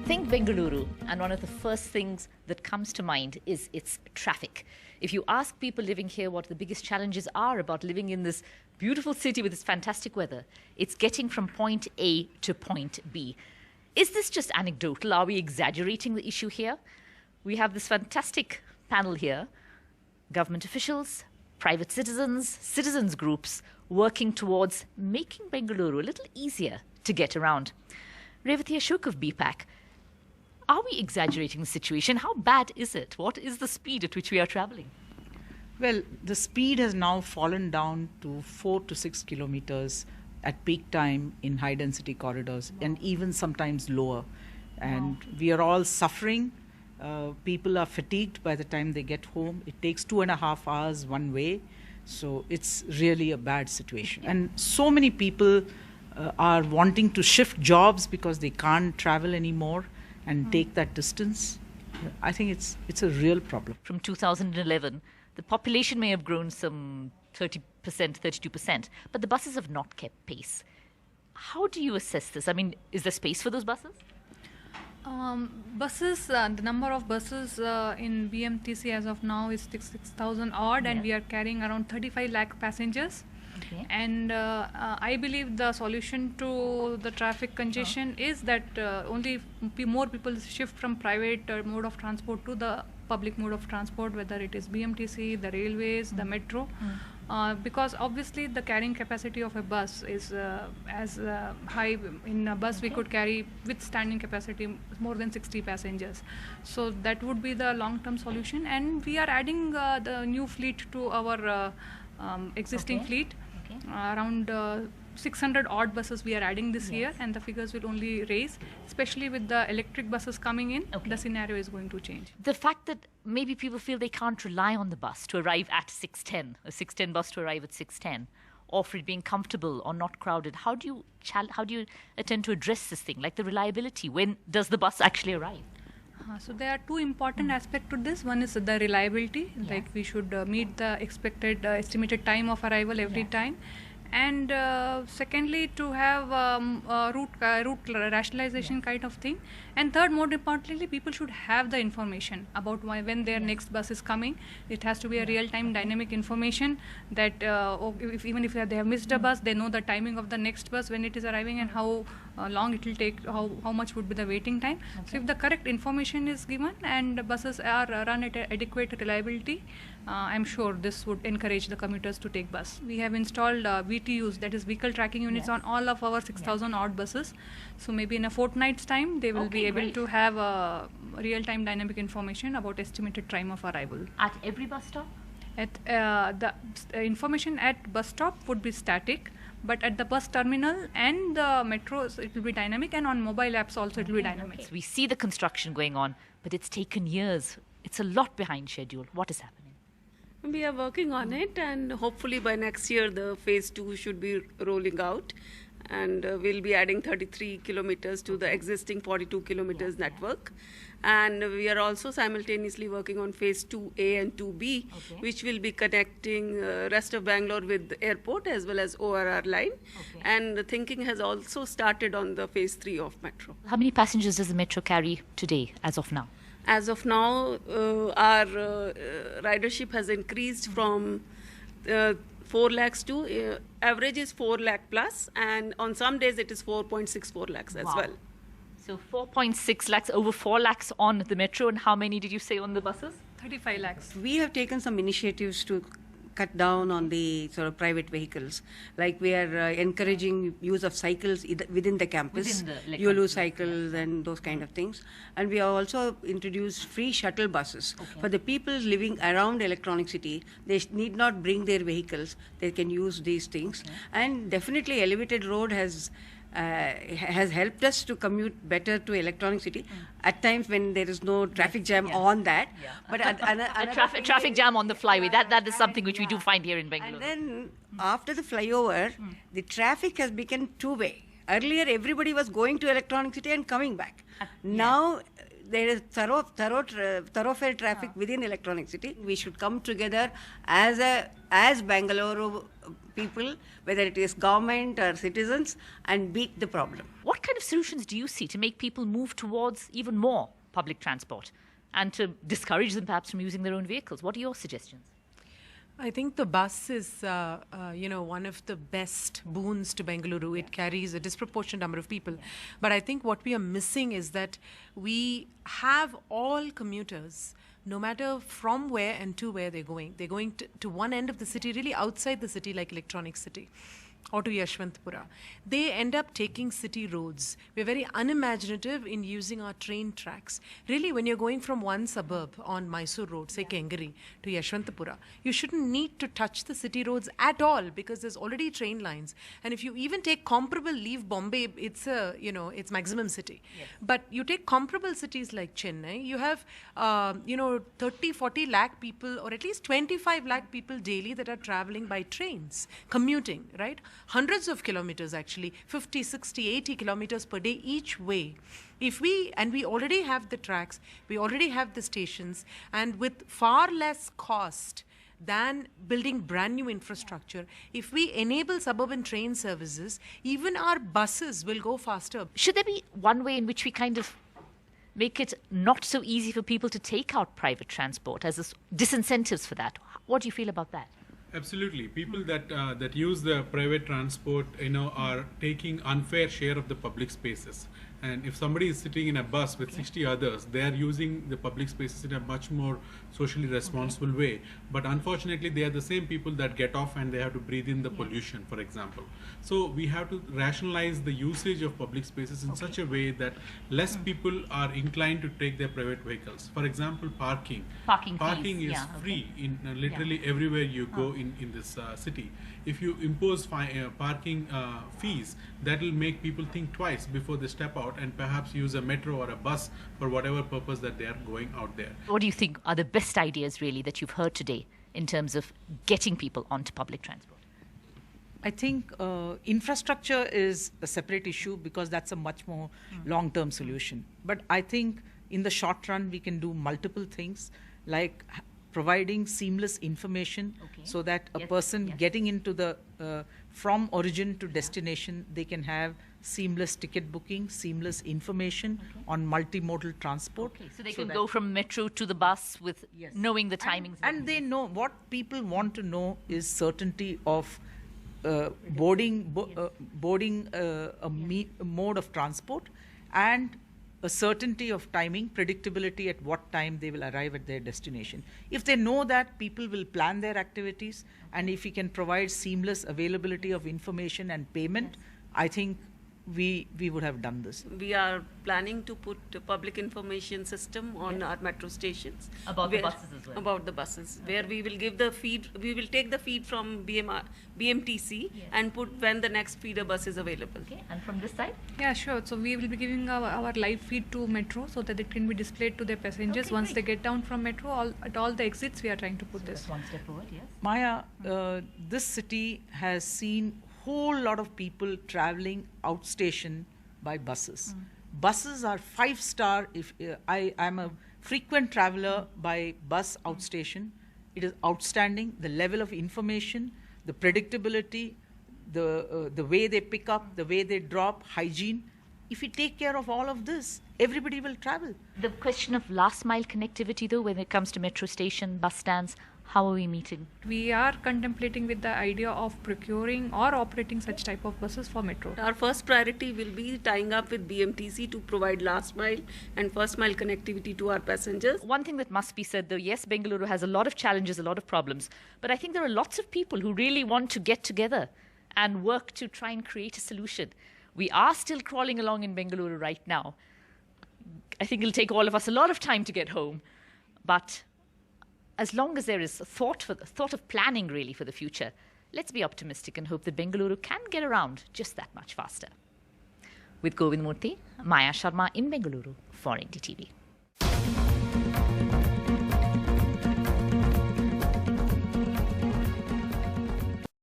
think Bengaluru, and one of the first things that comes to mind is its traffic. If you ask people living here what the biggest challenges are about living in this beautiful city with this fantastic weather, it's getting from point A to point B. Is this just anecdotal? Are we exaggerating the issue here? We have this fantastic panel here, government officials, private citizens, citizens groups working towards making Bengaluru a little easier to get around. Revati Ashok of B.PAC, are we exaggerating the situation? How bad is it? What is the speed at which we are traveling? Well, the speed has now fallen down to 4 to 6 kilometers at peak time in high density corridors, and even sometimes lower. And we are all suffering. People are fatigued by the time they get home. It takes 2.5 hours one way. So it's really a bad situation. And so many people are wanting to shift jobs because they can't travel anymore and take that distance. I think it's a real problem. From 2011, the population may have grown some 30%, 32%, but the buses have not kept pace. How do you assess this? I mean, is there space for those buses? The number of buses in BMTC as of now is 6,000 odd, and we are carrying around 35 lakh passengers. Okay. And I believe the solution to the traffic congestion is that only more people shift from private mode of transport to the public mode of transport, whether it is BMTC, the railways, the metro. Because obviously the carrying capacity of a bus is as high. In a bus we could carry with standing capacity more than 60 passengers. So that would be the long-term solution, and we are adding the new fleet to our existing fleet. Around 600 odd buses we are adding this year, and the figures will only raise, especially with the electric buses coming in. The scenario is going to change. The fact that maybe people feel they can't rely on the bus to arrive at 6:10, a 6:10 bus to arrive at 6:10, or for it being comfortable or not crowded, how do you attempt to address this thing, like the reliability? When does the bus actually arrive? So there are two important aspects to this. One is the reliability, like we should meet the expected estimated time of arrival every time. And secondly, to have route rationalization kind of thing. And third, more importantly, people should have the information about when their next bus is coming. It has to be a real-time dynamic information that even if they have missed a bus, they know the timing of the next bus, when it is arriving, and how long it will take, how much would be the waiting time. So if the correct information is given and the buses are run at adequate reliability, I'm sure this would encourage the commuters to take bus. We have installed VTUs, that is vehicle tracking units, on all of our 6,000 odd buses. So maybe in a fortnight's time, they will be able to have real-time dynamic information about estimated time of arrival. At every bus stop? At the information at bus stop would be static, but at the bus terminal and the metros, it will be dynamic, and on mobile apps also it will be dynamic. So we see the construction going on, but it's taken years. It's a lot behind schedule. What is happening? We are working on it, and hopefully by next year the phase 2 should be rolling out, and we'll be adding 33 kilometers to the existing 42 kilometers network. And we are also simultaneously working on phase 2A and 2B, which will be connecting rest of Bangalore with the airport as well as ORR line. And the thinking has also started on the phase 3 of metro. How many passengers does the metro carry today, as of now? As of now, our ridership has increased from 4 lakhs to average is 4 lakh plus, and on some days it is 4.64 lakhs as well. So 4.6 lakhs, over 4 lakhs on the metro, and how many did you say on the buses? 35 lakhs. We have taken some initiatives to cut down on the sort of private vehicles. Like we are encouraging use of cycles within the campus, YOLO cycles and those kind of things. And we have also introduced free shuttle buses. For the people living around Electronic City, they need not bring their vehicles. They can use these things. And definitely Elevated Road has helped us to commute better to Electronic City at times when there is no traffic jam on that. But a traffic jam on the flyway, that is something which we do find here in Bengaluru. And then after the flyover, the traffic has become two-way. Earlier, everybody was going to Electronic City and coming back. Now, there is thoroughfare traffic within Electronic City. We should come together as Bengaluru people, whether it is government or citizens, and beat the problem. What kind of solutions do you see to make people move towards even more public transport and to discourage them perhaps from using their own vehicles? What are your suggestions? I think the bus is, one of the best boons to Bengaluru. It carries a disproportionate number of people. But I think what we are missing is that we have all commuters, no matter from where and to where they're going. They're going to one end of the city, really outside the city, like Electronic City, or to Yashwantpura. They end up taking city roads. We're very unimaginative in using our train tracks. Really, when you're going from one suburb on Mysore Road, say Kengari, to Yashwantpura, you shouldn't need to touch the city roads at all because there's already train lines. And if you even take comparable, leave Bombay, it's maximum city. Yes. But you take comparable cities like Chennai, you have, 30, 40 lakh people, or at least 25 lakh people daily that are traveling by trains, commuting, right? Hundreds of kilometers actually, 50, 60, 80 kilometers per day each way. We already have the tracks, we already have the stations, and with far less cost than building brand new infrastructure, if we enable suburban train services, even our buses will go faster. Should there be one way in which we kind of make it not so easy for people to take out private transport as disincentives for that? What do you feel about that? Absolutely. People that use the private transport, are taking unfair share of the public spaces. And if somebody is sitting in a bus with 60 others, they are using the public spaces in a much more socially responsible way. But unfortunately, they are the same people that get off and they have to breathe in the pollution, for example. So we have to rationalize the usage of public spaces in such a way that less people are inclined to take their private vehicles. For example, parking. Parking is free in literally everywhere you go in this city. If you impose parking fees, that will make people think twice before they step out and perhaps use a metro or a bus for whatever purpose that they are going out there. What do you think are the best ideas really that you've heard today in terms of getting people onto public transport? I think infrastructure is a separate issue because that's a much more long-term solution. But I think in the short run, we can do multiple things like providing seamless information so that a person getting into the from origin to destination, they can have seamless ticket booking, seamless information on multimodal transport. So they can go from metro to the bus with knowing the timings. And they know what people want to know is certainty of boarding a mode of transport and a certainty of timing, predictability at what time they will arrive at their destination. If they know that, people will plan their activities, and if we can provide seamless availability of information and payment, I think we would have done this. We are planning to put a public information system on our metro stations. About the buses as well. About the buses, where we will give the feed, we will take the feed from BMTC and put when the next feeder bus is available. Okay, and from this side? Yeah, sure. So we will be giving our live feed to metro so that it can be displayed to their passengers once they get down from metro. At all the exits, we are trying to put this. One step forward, yes. Maya, this city has seen whole lot of people traveling outstation by buses. Buses are 5-star. If I'm a frequent traveler by bus outstation, it is outstanding. The level of information, the predictability, the way they pick up, the way they drop, hygiene. If we take care of all of this, everybody will travel. The question of last mile connectivity though, when it comes to metro station, bus stands, how are we meeting? We are contemplating with the idea of procuring or operating such type of buses for metro. Our first priority will be tying up with BMTC to provide last mile and first mile connectivity to our passengers. One thing that must be said though, yes, Bengaluru has a lot of challenges, a lot of problems, but I think there are lots of people who really want to get together and work to try and create a solution. We are still crawling along in Bengaluru right now. I think it'll take all of us a lot of time to get home, but as long as there is a thought of planning really for the future, let's be optimistic and hope that Bengaluru can get around just that much faster. With Govind Murthy, Maya Sharma in Bengaluru for NDTV.